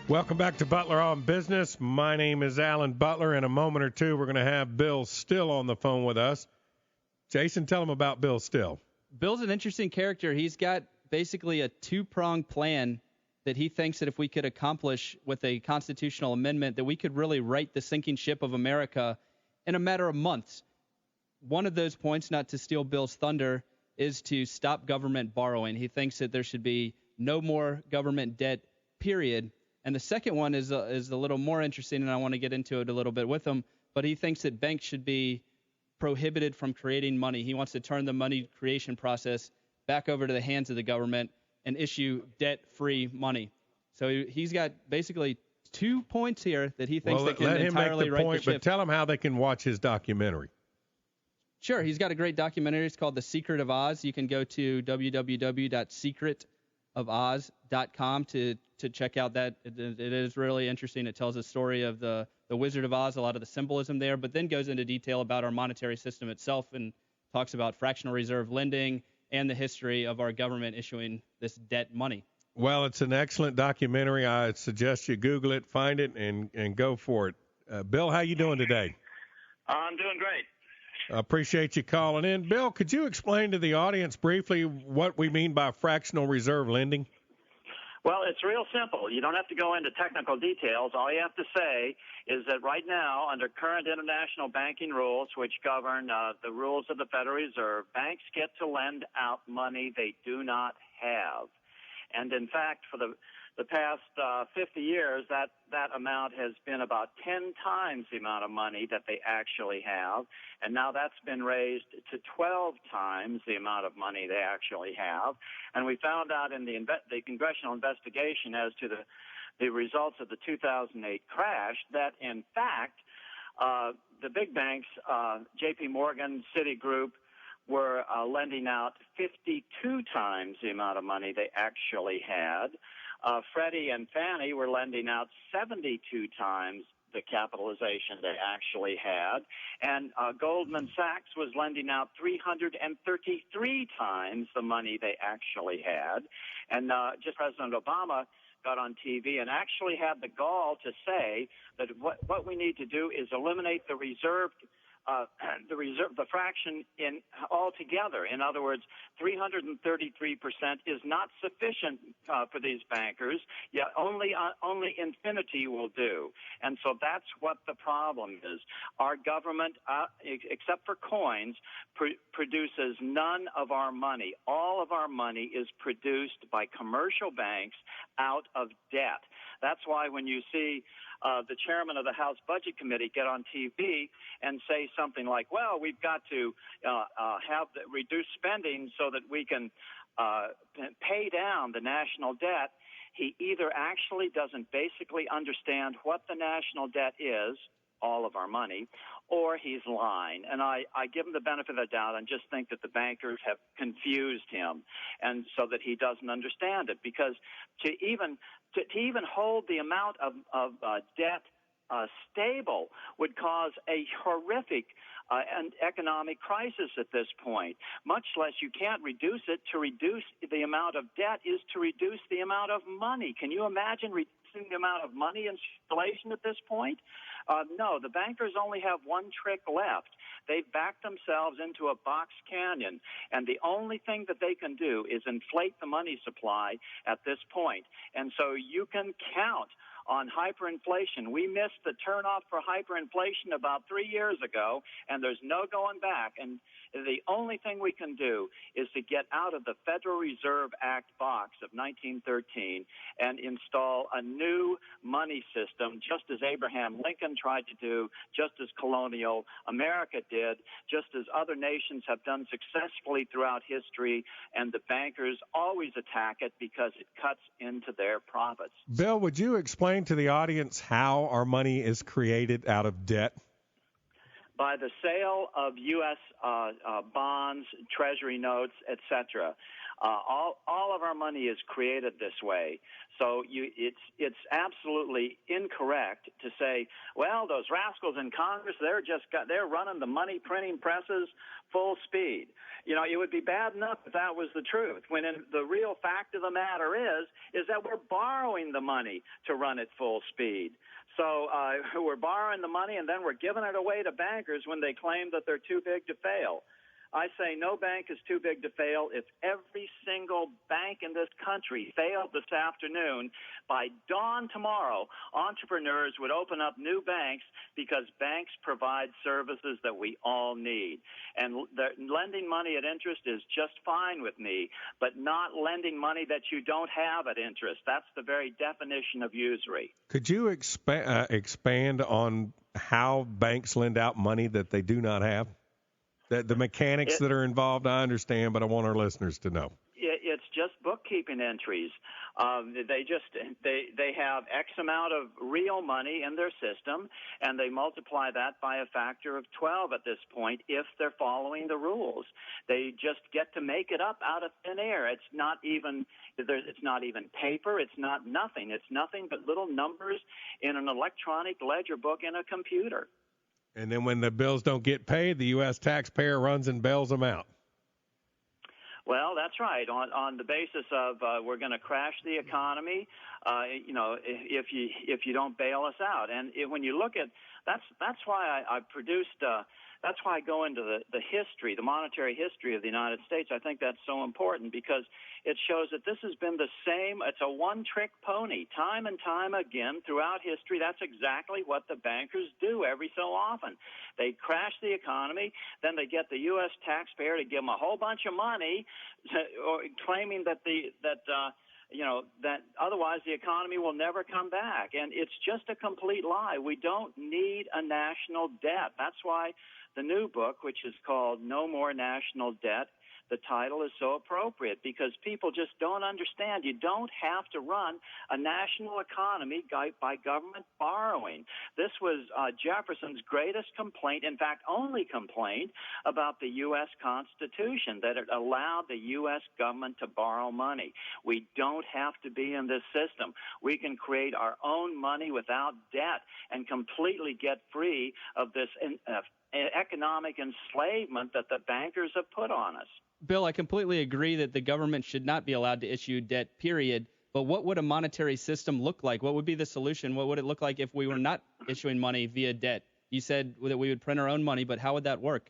Welcome back to Butler on Business. My name is Alan Butler. In a moment or two, we're going to have Bill Still on the phone with us. Jason, tell him about Bill Still. Bill's an interesting character. He's got basically a two-pronged plan that he thinks that if we could accomplish with a constitutional amendment, that we could really right the sinking ship of America in a matter of months. One of those points, not to steal Bill's thunder, is to stop government borrowing. He thinks that there should be no more government debt, period. And the second one is a little more interesting, and I want to get into it a little bit with him. But he thinks that banks should be prohibited from creating money. He wants to turn the money creation process back over to the hands of the government and issue debt-free money. So he's got basically 2 points here that he thinks that can entirely right the ship. Let him make the point, but tell him how they can watch his documentary. Sure. He's got a great documentary. It's called The Secret of Oz. You can go to www.secretofoz.com to check out that. It is really interesting. It tells a story of the Wizard of Oz, a lot of the symbolism there, but then goes into detail about our monetary system itself and talks about fractional reserve lending and the history of our government issuing this debt money. Well, it's an excellent documentary. I suggest you Google it, find it, and go for it. Bill, how you doing today? I'm doing great. I appreciate you calling in. Bill, could you explain to the audience briefly what we mean by fractional reserve lending? Well, it's real simple. You don't have to go into technical details. All you have to say is that right now, under current international banking rules, which govern the rules of the Federal Reserve, banks get to lend out money they do not have. And in fact, for the past 50 years, that amount has been about 10 times the amount of money that they actually have. And now that's been raised to 12 times the amount of money they actually have. And we found out in the congressional investigation as to the results of the 2008 crash that, in fact, the big banks, J.P. Morgan, Citigroup, were lending out 52 times the amount of money they actually had. Freddie and Fannie were lending out 72 times the capitalization they actually had. And Goldman Sachs was lending out 333 times the money they actually had. And just President Obama got on TV and actually had the gall to say that what we need to do is eliminate the fraction in altogether. In other words, 333% is not sufficient for these bankers. Yet only infinity will do. And so that's what the problem is. Our government, except for coins, produces none of our money. All of our money is produced by commercial banks out of debt. That's why when you see the chairman of the House Budget Committee get on TV and say something like, well, we've got to reduce spending so that we can pay down the national debt, he either actually doesn't basically understand what the national debt is, all of our money, or he's lying. And I give him the benefit of the doubt and just think that the bankers have confused him, and so that he doesn't understand it. Because to even hold the amount of debt stable would cause a horrific economic crisis at this point, much less you can't reduce it. To reduce the amount of debt is to reduce the amount of money. Can you imagine reducing the amount of money in circulation at this point? No, the bankers only have one trick left. They've backed themselves into a box canyon, and the only thing that they can do is inflate the money supply at this point. And so you can count on hyperinflation. We missed the turnoff for hyperinflation about 3 years ago, and there's no going back. And the only thing we can do is to get out of the Federal Reserve Act box of 1913 and install a new money system, just as Abraham Lincoln tried to do, just as colonial America did, just as other nations have done successfully throughout history, and the bankers always attack it because it cuts into their profits. Bill, would you explain to the audience how our money is created out of debt? By the sale of U.S. bonds, treasury notes, etc. All of our money is created this way. So it's absolutely incorrect to say, well, those rascals in Congress, they're running the money printing presses full speed. You know, it would be bad enough if that was the truth. The real fact of the matter is that we're borrowing the money to run at full speed. So we're borrowing the money and then we're giving it away to bankers when they claim that they're too big to fail. I say no bank is too big to fail. If every single bank in this country failed this afternoon, by dawn tomorrow, entrepreneurs would open up new banks because banks provide services that we all need. And lending money at interest is just fine with me, but not lending money that you don't have at interest. That's the very definition of usury. Could you expand on how banks lend out money that they do not have? The mechanics that are involved, I understand, but I want our listeners to know. It's just bookkeeping entries. They have X amount of real money in their system, and they multiply that by a factor of 12 at this point if they're following the rules. They just get to make it up out of thin air. It's not even paper. It's not nothing. It's nothing but little numbers in an electronic ledger book in a computer. And then when the bills don't get paid, the U.S. taxpayer runs and bails them out. Well, that's right. On the basis of we're going to crash the economy, if you don't bail us out. And when you look at that's why I produced. That's why I go into the history, the monetary history of the United States. I think that's so important because it shows that this has been the same. It's a one-trick pony, time and time again throughout history. That's exactly what the bankers do every so often. They crash the economy, then they get the U.S. taxpayer to give them a whole bunch of money, claiming that that otherwise the economy will never come back. And it's just a complete lie. We don't need a national debt. That's why the new book, which is called No More National Debt, the title is so appropriate because people just don't understand. You don't have to run a national economy by government borrowing. This was Jefferson's greatest complaint, in fact, only complaint about the U.S. Constitution, that it allowed the U.S. government to borrow money. We don't have to be in this system. We can create our own money without debt and completely get free of this economic enslavement that the bankers have put on us. Bill, I completely agree that the government should not be allowed to issue debt, period. But what would a monetary system look like? What would be the solution? What would it look like if we were not issuing money via debt? You said that we would print our own money, but how would that work?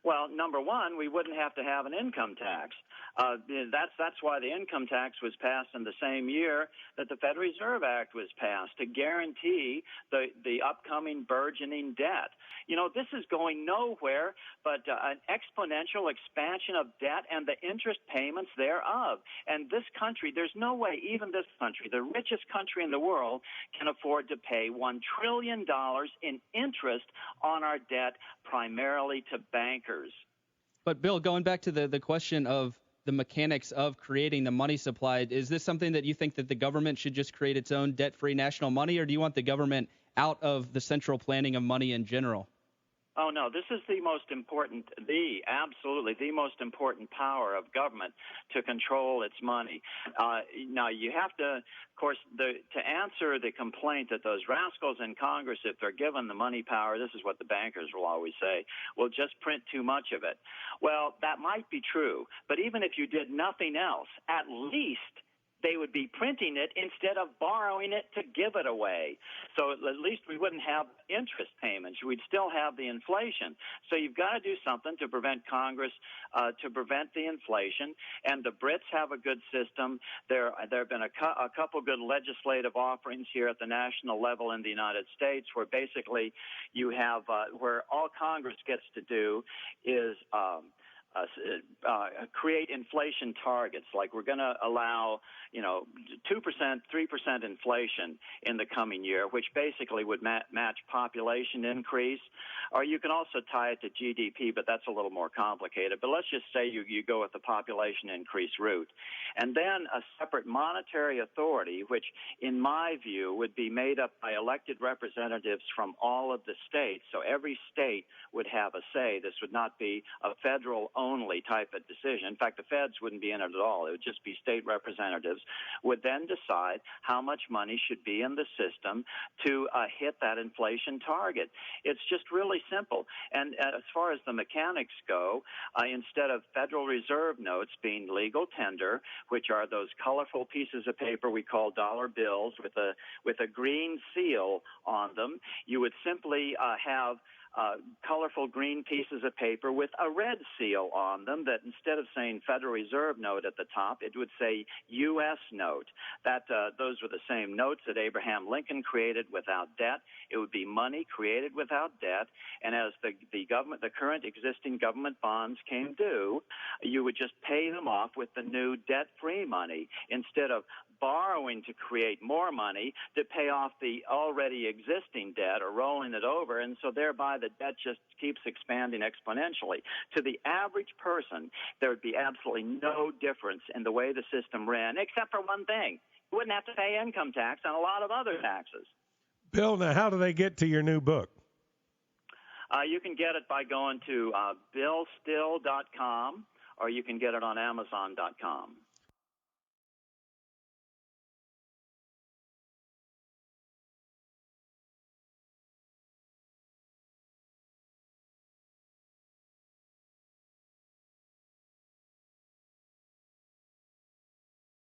Well, number one, we wouldn't have to have an income tax. That's why the income tax was passed in the same year that the Federal Reserve Act was passed, to guarantee the upcoming burgeoning debt. You know, this is going nowhere but an exponential expansion of debt and the interest payments thereof. And this country, there's no way even this country, the richest country in the world, can afford to pay $1 trillion in interest on our debt, primarily to bankers. But, Bill, going back to the question of the mechanics of creating the money supply, is this something that you think that the government should just create its own debt-free national money, or do you want the government out of the central planning of money in general? Oh, no, this is absolutely the most important power of government, to control its money. Now, you have to, of course, to answer the complaint that those rascals in Congress, if they're given the money power, this is what the bankers will always say, will just print too much of it. Well, that might be true, but even if you did nothing else, at least they would be printing it instead of borrowing it to give it away. So at least we wouldn't have interest payments. We'd still have the inflation. So you've got to do something to prevent Congress, to prevent the inflation. And the Brits have a good system. There have been a couple good legislative offerings here at the national level in the United States, where basically you have where all Congress gets to do is create inflation targets. Like, we're going to allow, 2%, 3% inflation in the coming year, which basically would match population increase. Or you can also tie it to GDP, but that's a little more complicated. But let's just say you go with the population increase route. And then a separate monetary authority, which in my view would be made up by elected representatives from all of the states. So every state would have a say. This would not be a federal only type of decision. In fact, the feds wouldn't be in it at all. It would just be state representatives would then decide how much money should be in the system to hit that inflation target. It's just really simple. And as far as the mechanics go, instead of Federal Reserve notes being legal tender, which are those colorful pieces of paper we call dollar bills with a green seal on them, you would simply have colorful green pieces of paper with a red seal on them that instead of saying Federal Reserve note at the top, it would say U.S. note. Those were the same notes that Abraham Lincoln created without debt. It would be money created without debt, and as the current existing government bonds came due, you would just pay them off with the new debt-free money instead of borrowing to create more money to pay off the already existing debt or rolling it over, and so thereby the debt just keeps expanding exponentially. To the average person, there would be absolutely no difference in the way the system ran, except for one thing. You wouldn't have to pay income tax and a lot of other taxes. Bill, now how do they get to your new book? You can get it by going to billstill.com, or you can get it on Amazon.com.